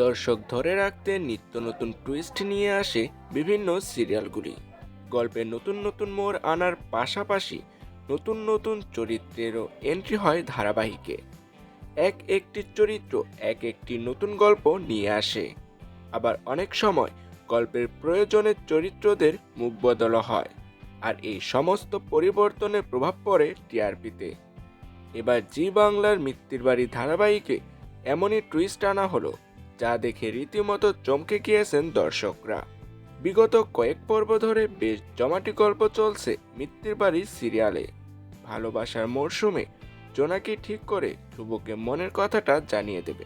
দর্শক ধরে রাখতে নিত্য নতুন টুইস্ট নিয়ে আসে বিভিন্ন সিরিয়ালগুলি। গল্পে নতুন নতুন মোড় আনার পাশাপাশি নতুন নতুন চরিত্রেরও এন্ট্রি হয় ধারাবাহিকে। এক একটি চরিত্র এক একটি নতুন গল্প নিয়ে আসে। আবার অনেক সময় গল্পের প্রয়োজনে চরিত্রদের মুখ বদলা হয়, আর এই সমস্ত পরিবর্তনের প্রভাব পড়ে টিআরপিতে। এবার জি বাংলার মিত্তির বাড়ি ধারাবাহিকে এমনই টুইস্ট আনা হলো, যা দেখে রীতিমতো চমকে গিয়েছেন দর্শকরা। বিগত কয়েক পর্ব ধরে বেশ জমাটি গল্প চলছে মিত্তির বাড়ি সিরিয়ালে। ভালোবাসার মরশুমে জোনাকি ঠিক করে ধ্রুবকে মনের কথাটা জানিয়ে দেবে।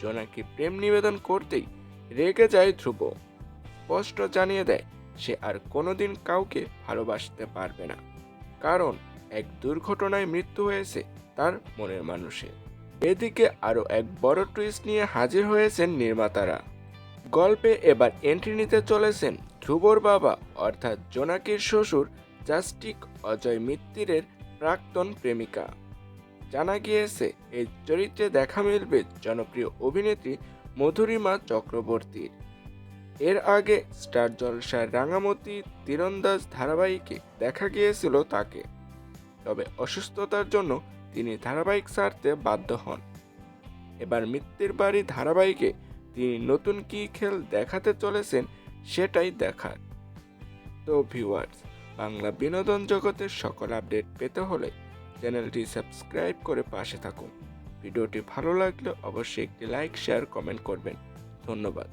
জোনাকি প্রেম নিবেদন করতেই রেগে যায় ধ্রুব। স্পষ্ট জানিয়ে দেয় সে আর কোনোদিন কাউকে ভালোবাসতে পারবে না, কারণ এক দুর্ঘটনায় মৃত্যু হয়েছে তার মনের মানুষের। এদিকে আরও এক বড় টুইস্ট নিয়ে হাজির হয়েছেন নির্মাতারা। গল্পে এবার এন্ট্রি নিতে চলেছেন ধ্রুবর বাবা অর্থাৎ জোনাকির শ্বশুর জাস্টিক অজয় মিত্তিরের প্রাক্তন প্রেমিকা। জানা গিয়েছে এই চরিত্রে দেখা মিলবে জনপ্রিয় অভিনেত্রী মধুরিমা চক্রবর্তীর। এর আগে স্টার জলসার রাঙামতি তীরন্দাজ ধারাবাহিকে দেখা গিয়েছিল তাকে, তবে অসুস্থতার জন্য তিনি ধারাবাহিক ছাড়তে বাধ্য হন। এবার মিত্তির বাড়ি ধারাবাহিকে তিনি নতুন কী খেল দেখাতে চলেছেন সেটাই দেখার। তো ভিউয়ার্স, বাংলা বিনোদন জগতের সকল আপডেট পেতে হলে চ্যানেলটি সাবস্ক্রাইব করে পাশে থাকুন। ভিডিওটি ভালো লাগলে অবশ্যই একটি লাইক শেয়ার কমেন্ট করবেন। ধন্যবাদ।